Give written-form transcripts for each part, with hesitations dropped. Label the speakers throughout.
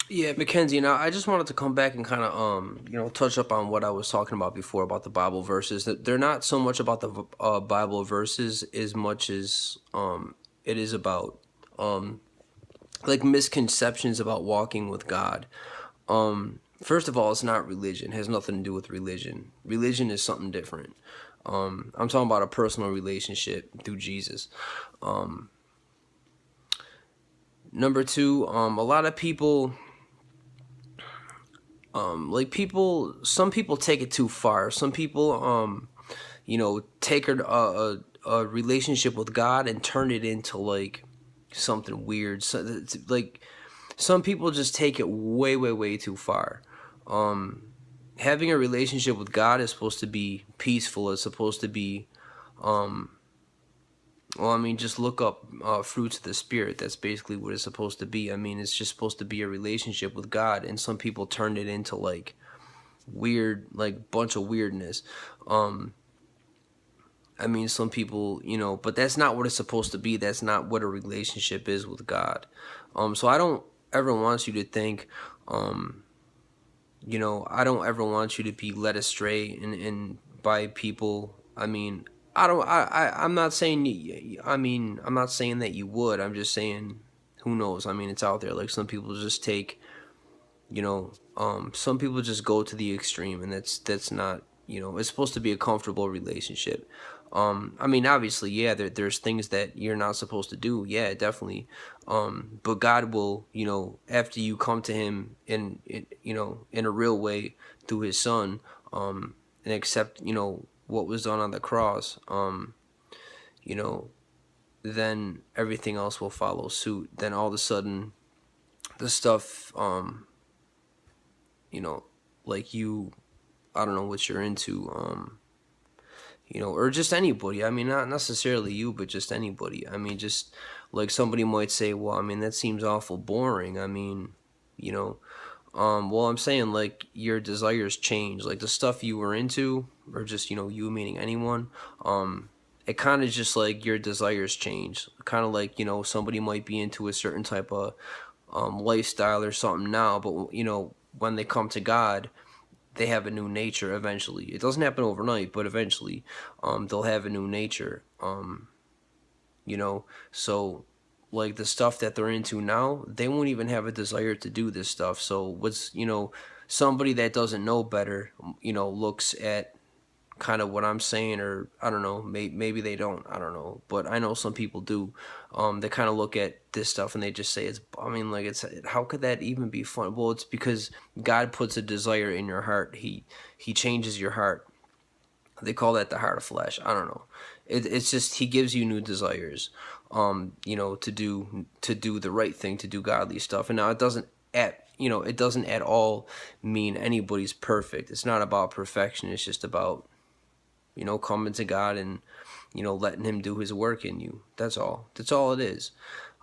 Speaker 1: Yeah, Mackenzie. Now, I just wanted to come back and kind of, touch up on what I was talking about before about the Bible verses. That they're not so much about the Bible verses as much as it is about like misconceptions about walking with God. First of all, it's not religion. It has nothing to do with religion. Religion is something different. I'm talking about a personal relationship through Jesus. Number two, a lot of people some people take it too far. Some people take a relationship with God and turn it into like something weird. So it's like some people just take it way way too far. Having a relationship with God is supposed to be peaceful. It's supposed to be well, I mean, just look up fruits of the spirit. That's basically what it's supposed to be. I mean, it's just supposed to be a relationship with God, and some people turn it into like weird, like bunch of weirdness. Um, I mean, some people, but that's not what it's supposed to be. That's not what a relationship is with God. So I don't ever want you to think, um, I don't ever want you to be led astray in by people. I mean, I don't. I'm not saying. I mean, I'm not saying that you would. I'm just saying, who knows? I mean, it's out there. Like some people just take, some people just go to the extreme, and that's not. It's supposed to be a comfortable relationship. I mean, obviously, yeah, there's things that you're not supposed to do. Yeah, definitely. But God will, after you come to Him in a real way through His Son, and accept, what was done on the cross, you know, then everything else will follow suit. Then all of a sudden, the stuff, you know, like you, I don't know what you're into, or just anybody. I mean, not necessarily you, but just anybody. I mean, just like somebody might say, well, I mean, that seems awful boring. I mean, you know, well, I'm saying like your desires change, like the stuff you were into, or just you meaning anyone. It kind of just like your desires change. Kind of like somebody might be into a certain type of lifestyle or something now, but when they come to God, they have a new nature eventually. It doesn't happen overnight, but eventually, they'll have a new nature. You know, so like the stuff that they're into now, they won't even have a desire to do this stuff. So what's somebody that doesn't know better, looks at kind of what I'm saying, or I don't know, maybe they don't, I don't know, but I know some people do. They kind of look at this stuff and they just say it's. I mean, like how could that even be fun? Well, it's because God puts a desire in your heart. He changes your heart. They call that the heart of flesh. I don't know. It's just He gives you new desires. To do the right thing, to do godly stuff. And now it doesn't at all mean anybody's perfect. It's not about perfection. It's just about coming to God and letting Him do His work in you. That's all. That's all it is.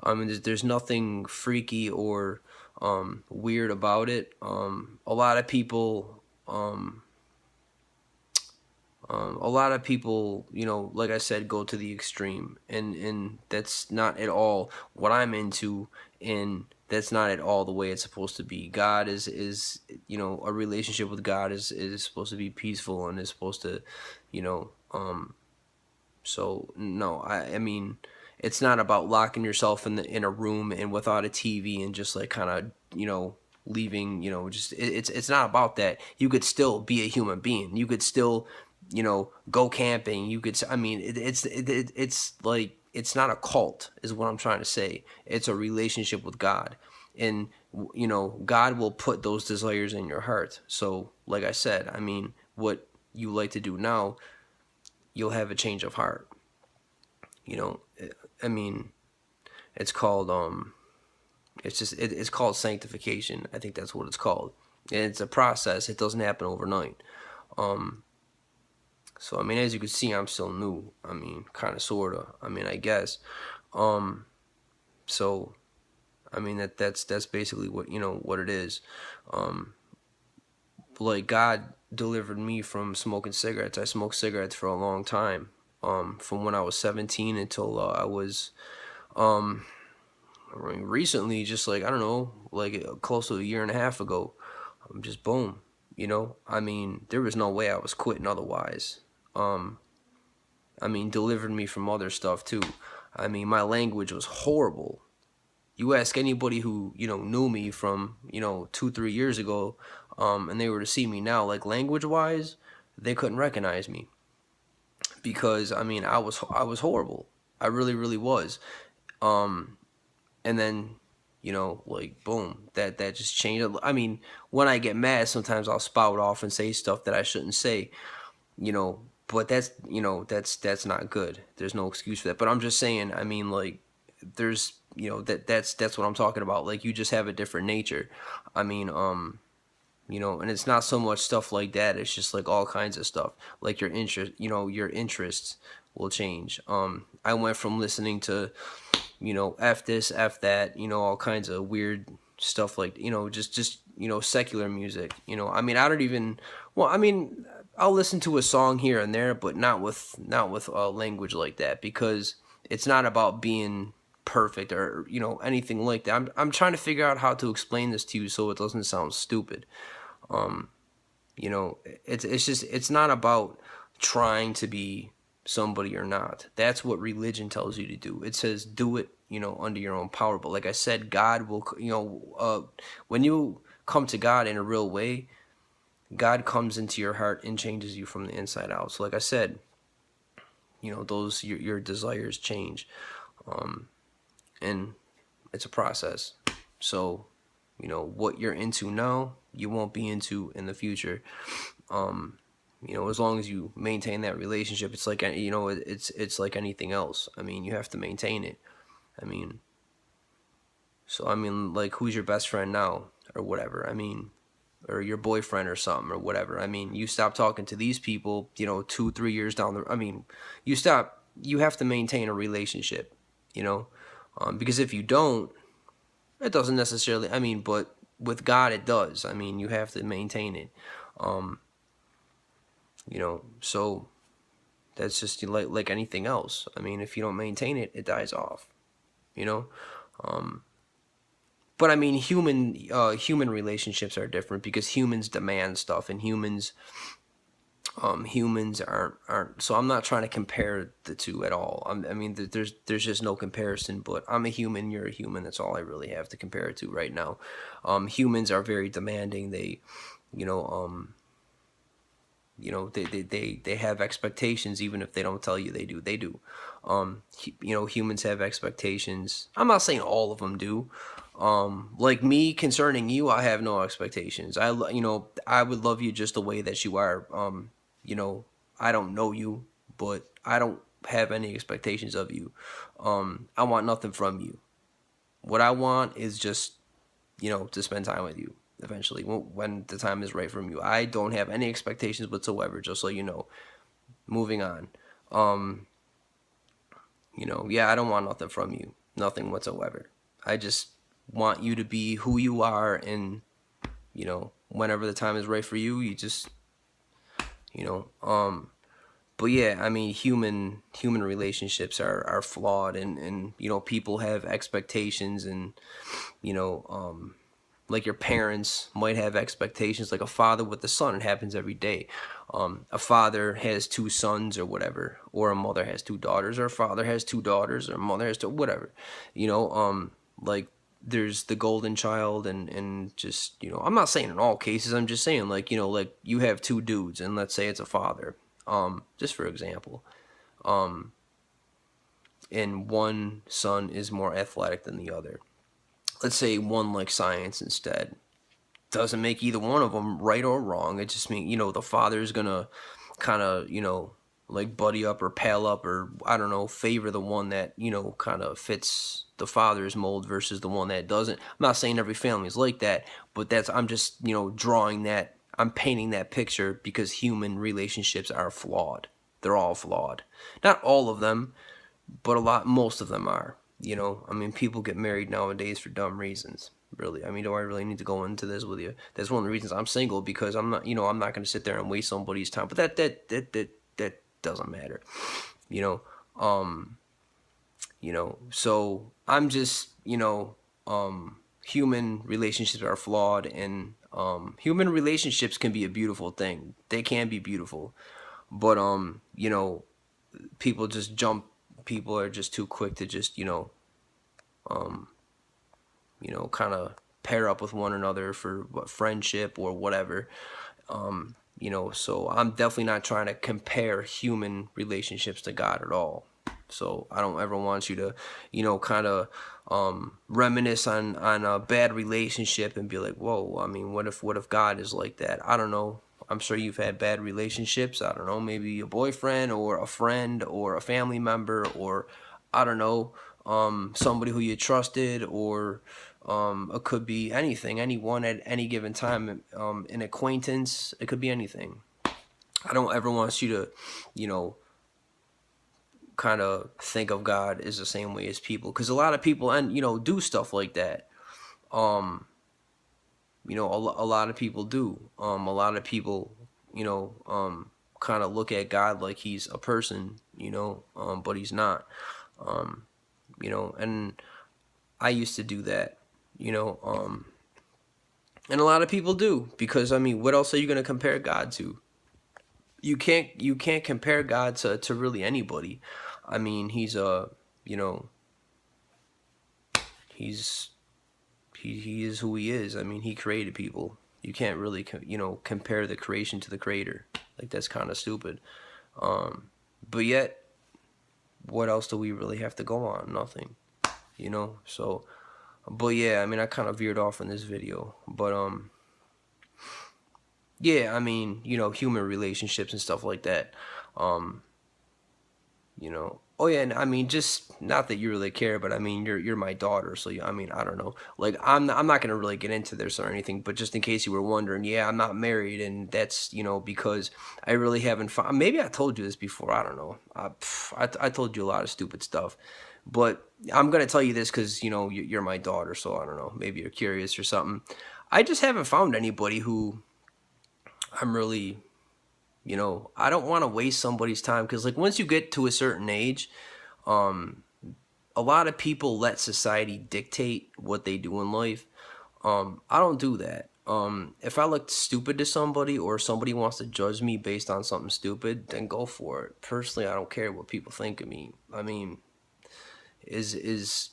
Speaker 1: I mean, there's nothing freaky or weird about it. A lot of people, like I said, go to the extreme, and that's not at all what I'm into, and that's not at all the way it's supposed to be. God is a relationship with God is supposed to be peaceful and is supposed to, you know, um, so no, I mean, it's not about locking yourself in a room and without a TV and just like kind of leaving. Just it's not about that. You could still be a human being. You could still go camping. You could. I mean, it's like it's not a cult, is what I'm trying to say. It's a relationship with God, and God will put those desires in your heart. So, like I said, I mean, what you like to do now, you'll have a change of heart. You know, I mean, it's called it's called sanctification. I think that's what it's called, and it's a process. It doesn't happen overnight. Um, so I mean, as you can see, I'm still new. I mean, kind of, sorta. I mean, I guess. Um, so I mean that's basically what it is. Um, like God delivered me from smoking cigarettes. I smoked cigarettes for a long time. From when I was 17 until I was um I mean, recently, just like, I don't know, like close to a year and a half ago, I'm just boom. You know, I mean, there was no way I was quitting otherwise. Um, I mean, delivered me from other stuff too. I mean, my language was horrible. You ask anybody who, you know, knew me from, you know, 2, 3 years ago, and they were to see me now, like language wise, they couldn't recognize me because I mean, I was horrible. I really, really was. Um, and then, you know, like boom, that just changed. I mean, when I get mad, sometimes I'll spout off and say stuff that I shouldn't say, you know, but that's, you know, that's not good. There's no excuse for that. But I'm just saying, I mean, like there's, you know, that's what I'm talking about. Like you just have a different nature. I mean, you know, and it's not so much stuff like that. It's just like all kinds of stuff. Like your interest, you know, your interests will change. I went from listening to, you know, F this, F that, you know, all kinds of weird stuff like, you know, just, you know, secular music. You know, I mean, I don't even, well, I mean, I'll listen to a song here and there, but not with language like that because it's not about being perfect or, you know, anything like that. I'm trying to figure out how to explain this to you so it doesn't sound stupid. Um, you know, it's just it's not about trying to be somebody or not. That's what religion tells you to do. It says do it, you know, under your own power. But like I said, God will, you know, when you come to God in a real way, God comes into your heart and changes you from the inside out. So like I said, you know, those your desires change, um, and it's a process. So, you know, what you're into now, you won't be into in the future. Um, you know, as long as you maintain that relationship, it's like, you know, it's like anything else. I mean, you have to maintain it. I mean, so I mean, like, who's your best friend now, or whatever? I mean, or your boyfriend or something, or whatever. I mean, you stop talking to these people, you know, 2, 3 years down the. I mean, you stop. You have to maintain a relationship, you know, because if you don't, it doesn't necessarily. I mean, but with God, it does. I mean, you have to maintain it. Um, you know, so that's just like anything else. I mean, if you don't maintain it, it dies off. You know, um, but I mean, human relationships are different because humans demand stuff, and humans aren't. So I'm not trying to compare the two at all. I mean, there's just no comparison. But I'm a human, you're a human. That's all I really have to compare it to right now. Humans are very demanding. They, you know, they have expectations even if they don't tell you they do. You know, humans have expectations. I'm not saying all of them do. Like me concerning you, I have no expectations. You know, I would love you just the way that you are. You know, I don't know you, but I don't have any expectations of you. I want nothing from you. What I want is just, you know, to spend time with you eventually when the time is right from you. I don't have any expectations whatsoever, just so you know. Moving on. Um, you know, yeah, I don't want nothing from you. Nothing whatsoever. I just want you to be who you are, and, you know, whenever the time is right for you, you just, you know, but yeah, I mean, human relationships are flawed, and you know, people have expectations, and you know, like your parents might have expectations, like a father with a son. It happens every day. A father has two sons or whatever, or a mother has two daughters, or a father has two daughters, or a mother has two, whatever. You know, like there's the golden child, and just, you know, I'm not saying in all cases. I'm just saying, like, you know, like you have two dudes, and let's say it's a father. Just for example, um, and one son is more athletic than the other. Let's say one likes science instead. Doesn't make either one of them right or wrong. It just means, you know, the father's gonna kind of, you know, like buddy up or pal up, or I don't know, favor the one that, you know, kind of fits the father's mold versus the one that doesn't. I'm not saying every family is like that, but I'm just, you know, drawing that. I'm painting that picture because human relationships are flawed. They're all flawed. Not all of them, but most of them are. You know, I mean, people get married nowadays for dumb reasons. Really, I mean, do I really need to go into this with you? That's one of the reasons I'm single, because I'm not, you know, I'm not going to sit there and waste somebody's time. But that doesn't matter, you know. Um, you know, so I'm just, you know, human relationships are flawed, and human relationships can be a beautiful thing. They can be beautiful, but you know, people just jump. People are just too quick to just um, kind of pair up with one another for what, friendship or whatever. So I'm definitely not trying to compare human relationships to God at all. So I don't ever want you to, kind of reminisce on a bad relationship and be like, whoa. I mean, what if God is like that? I don't know. I'm sure you've had bad relationships. I don't know, maybe a boyfriend or a friend or a family member, or I don't know, somebody who you trusted, or it could be anything, anyone at any given time, an acquaintance. It could be anything. I don't ever want you to, you know, kind of think of God as the same way as people, because a lot of people do stuff like that. Um, a lot of people do. A lot of people, kind of look at God like he's a person, but he's not. Um, and I used to do that, you know. And a lot of people do, because I mean, what else are you going to compare God to? You can't compare God to really anybody. I mean, you know he's he is who he is. I mean, he created people. You can't really compare the creation to the creator. Like, that's kind of stupid. But yet, what else do we really have to go on? Nothing. So, but yeah, I mean, I kind of veered off in this video, but yeah, I mean, human relationships and stuff like that. Um, Oh yeah, and I mean, just not that you really care, but I mean, you're my daughter, so I mean, I don't know. Like, I'm not gonna really get into this or anything, but just in case you were wondering, yeah, I'm not married, and that's because I really haven't found. Maybe I told you this before. I don't know. I told you a lot of stupid stuff, but I'm gonna tell you this because you're my daughter, so I don't know. Maybe you're curious or something. I just haven't found anybody who I'm really, I don't want to waste somebody's time, because like, once you get to a certain age, um, a lot of people let society dictate what they do in life. I don't do that. If I look stupid to somebody, or somebody wants to judge me based on something stupid, then go for it. Personally, I don't care what people think of me. I mean, is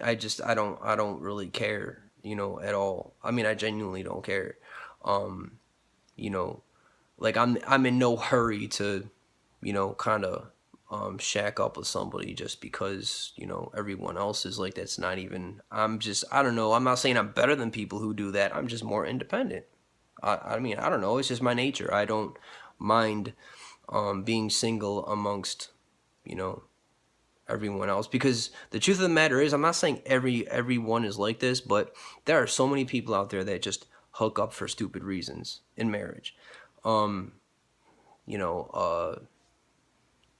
Speaker 1: I don't really care, at all. I mean, I genuinely don't care. Um, you know, like, I'm in no hurry to, kind of shack up with somebody just because everyone else is like. That's not even. I don't know. I'm not saying I'm better than people who do that. I'm just more independent. I mean, I don't know. It's just my nature. I don't mind being single amongst you know everyone else, because the truth of the matter is, I'm not saying everyone is like this, but there are so many people out there that just hook up for stupid reasons in marriage. Um, you know,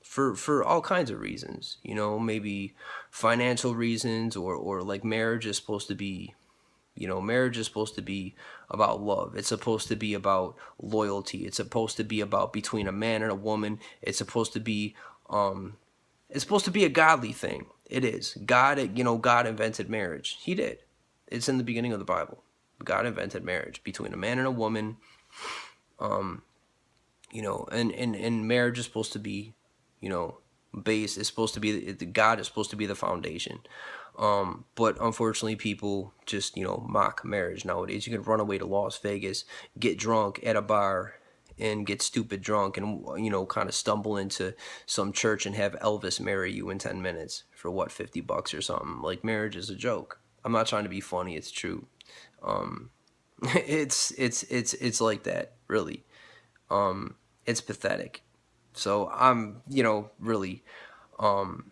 Speaker 1: for all kinds of reasons. Maybe financial reasons, or like, marriage is supposed to be about love. It's supposed to be about loyalty. It's supposed to be about between a man and a woman. Um, it's supposed to be a godly thing. It is. God invented marriage. He did. It's in the beginning of the Bible. God invented marriage between a man and a woman. Um, and marriage is supposed to be, you know, base. It's supposed to be, God is supposed to be the foundation. But unfortunately, people just, mock marriage nowadays. You can run away to Las Vegas, get drunk at a bar, and get stupid drunk, and kind of stumble into some church and have Elvis marry you in 10 minutes for what, $50 or something. Like, marriage is a joke. I'm not trying to be funny. It's true. Um, it's like that, really. It's pathetic. So I'm, really, um,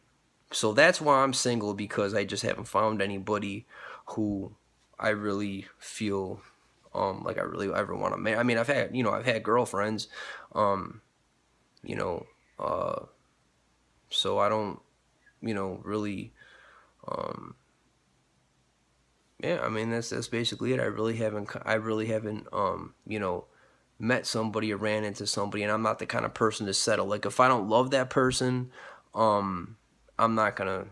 Speaker 1: so that's why I'm single, because I just haven't found anybody who I really feel like I really ever want to marry. I mean, I've had girlfriends, um, you know, uh, so I don't, really, um, yeah. I mean, that's basically it. I really haven't, met somebody or ran into somebody, and I'm not the kind of person to settle. Like, if I don't love that person, um, I'm not gonna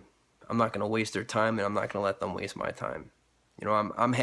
Speaker 1: I'm not gonna waste their time, and I'm not gonna let them waste my time. You know, I'm happy